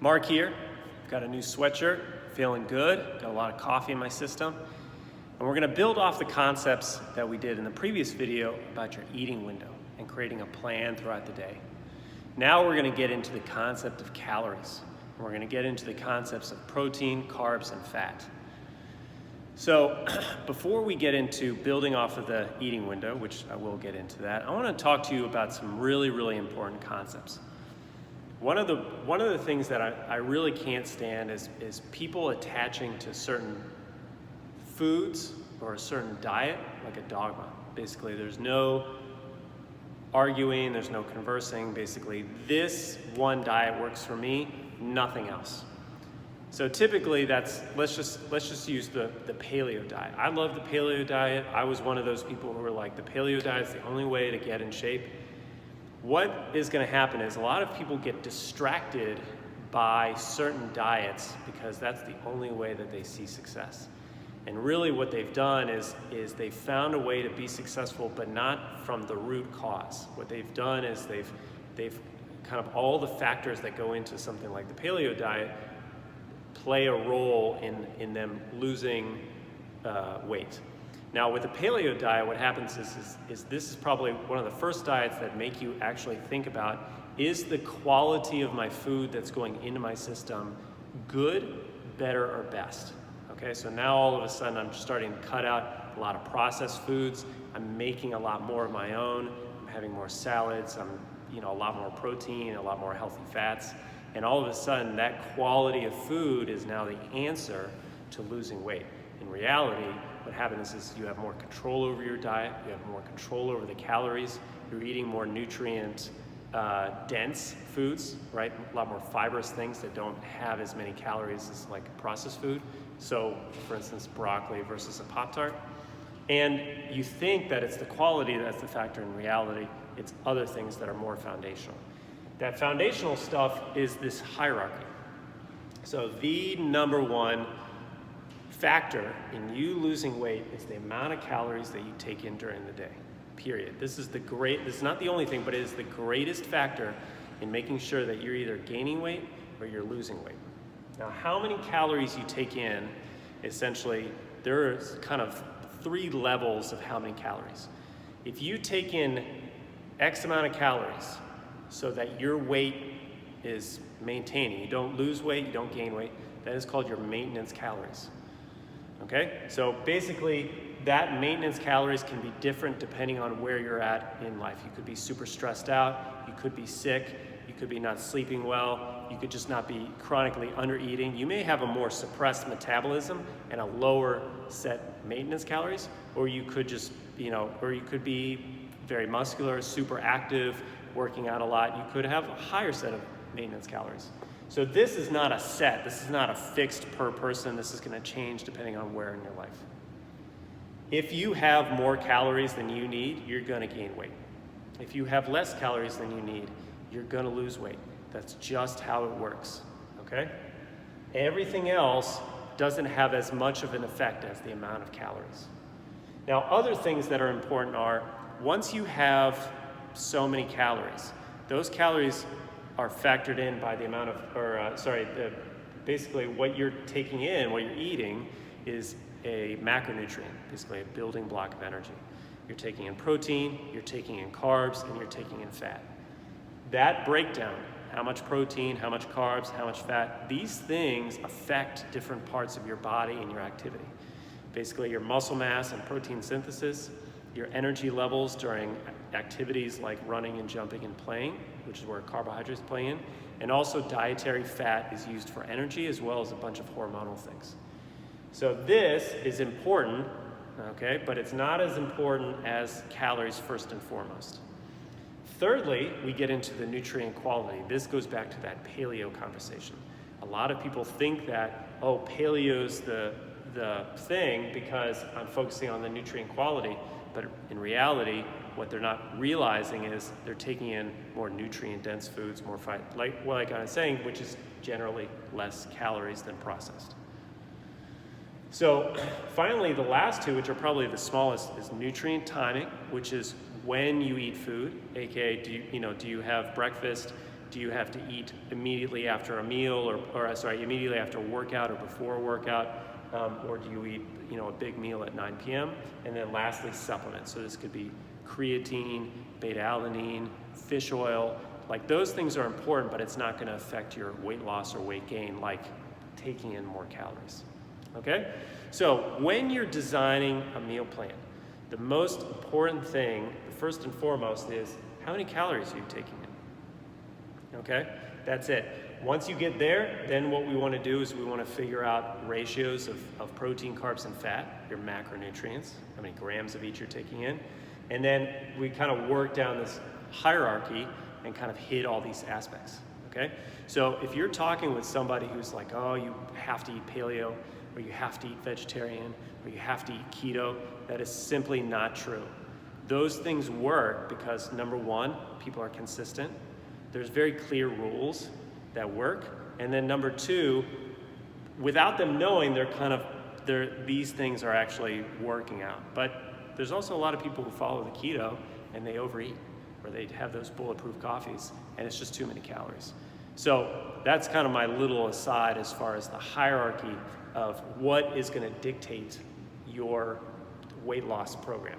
Mark here. Got a new sweatshirt, feeling good, got a lot of coffee in my system. And we're gonna build off the concepts that we did in the previous video about your eating window and creating a plan throughout the day. Now we're gonna get into the concept of calories. And we're gonna get into the concepts of protein, carbs, and fat. So before we get into building off of the eating window, which I will get into that, I wanna talk to you about some really important concepts. One of the things that I really can't stand is people attaching to certain foods or a certain diet like a dogma. Basically, there's no arguing, there's no conversing. Basically, this one diet works for me, nothing else. So typically let's just use the paleo diet. I love the paleo diet. I was one of those people who were like, the paleo diet is the only way to get in shape. What is going to happen is a lot of people get distracted by certain diets because that's the only way that they see success. And really what they've done is they've found a way to be successful, but not from the root cause. What they've done is they've kind of all the factors that go into something like the paleo diet play a role in them losing weight. Now with the paleo diet, what happens is this is probably one of the first diets that make you actually think about, is the quality of my food that's going into my system good, better, or best? Okay, so now all of a sudden I'm starting to cut out a lot of processed foods. I'm making a lot more of my own. I'm having more salads. I'm a lot more protein, a lot more healthy fats. And all of a sudden that quality of food is now the answer to losing weight. In reality, what happens is you have more control over your diet, you have more control over the calories, you're eating more nutrient dense foods, right? A lot more fibrous things that don't have as many calories as like processed food. So for instance, broccoli versus a Pop-Tart. And you think that it's the quality that's the factor. In reality, it's other things that are more foundational. That foundational stuff is this hierarchy. So the number one factor in you losing weight is the amount of calories that you take in during the day, period. This is not the only thing, but it is the greatest factor in making sure that you're either gaining weight or you're losing weight. Now, how many calories you take in, essentially, there's kind of 3 levels of how many calories. If you take in X amount of calories so that your weight is maintaining, you don't lose weight, you don't gain weight, that is called your maintenance calories. Okay, so basically that maintenance calories can be different depending on where you're at in life. You could be super stressed out, you could be sick, you could be not sleeping well, you could just not be chronically under-eating. You may have a more suppressed metabolism and a lower set maintenance calories, or you could just, or you could be very muscular, super active, working out a lot. You could have a higher set of maintenance calories. So this is not a set, this is not a fixed per person, this is gonna change depending on where in your life. If you have more calories than you need, you're gonna gain weight. If you have less calories than you need, you're gonna lose weight. That's just how it works, okay? Everything else doesn't have as much of an effect as the amount of calories. Now, other things that are important are, once you have so many calories, those calories are factored in by the amount of, basically what you're taking in, what you're eating is a macronutrient, basically a building block of energy. You're taking in protein, you're taking in carbs, and you're taking in fat. That breakdown, how much protein, how much carbs, how much fat, these things affect different parts of your body and your activity. Basically your muscle mass and protein synthesis, your energy levels during activities like running and jumping and playing, which is where carbohydrates play in, and also dietary fat is used for energy as well as a bunch of hormonal things. So this is important, okay, but it's not as important as calories first and foremost. Thirdly, we get into the nutrient quality. This goes back to that paleo conversation. A lot of people think that, oh, paleo's the thing because I'm focusing on the nutrient quality, but in reality, what they're not realizing is they're taking in more nutrient-dense foods, more like I was saying, which is generally less calories than processed. So finally, the last two, which are probably the smallest, is nutrient timing, which is when you eat food, aka do you have breakfast do you have to eat immediately after a meal, immediately after a workout or before a workout, or do you eat, a big meal at 9 p.m.? And then lastly, supplements. So this could be creatine, beta-alanine, fish oil. Like those things are important, but it's not going to affect your weight loss or weight gain like taking in more calories. Okay? So when you're designing a meal plan, the most important thing, first and foremost, is how many calories are you taking in? Okay? That's it. Once you get there, then what we want to do is we want to figure out ratios of protein, carbs, and fat, your macronutrients, how many grams of each you're taking in. And then we kind of work down this hierarchy and kind of hit all these aspects, okay? So if you're talking with somebody who's like, oh, you have to eat paleo, or you have to eat vegetarian, or you have to eat keto, that is simply not true. Those things work because, number one, people are consistent. There's very clear rules that work. And then number two, without them knowing, these things are actually working out. But there's also a lot of people who follow the keto and they overeat, or they have those bulletproof coffees, and it's just too many calories. So that's kind of my little aside as far as the hierarchy of what is going to dictate your weight loss program.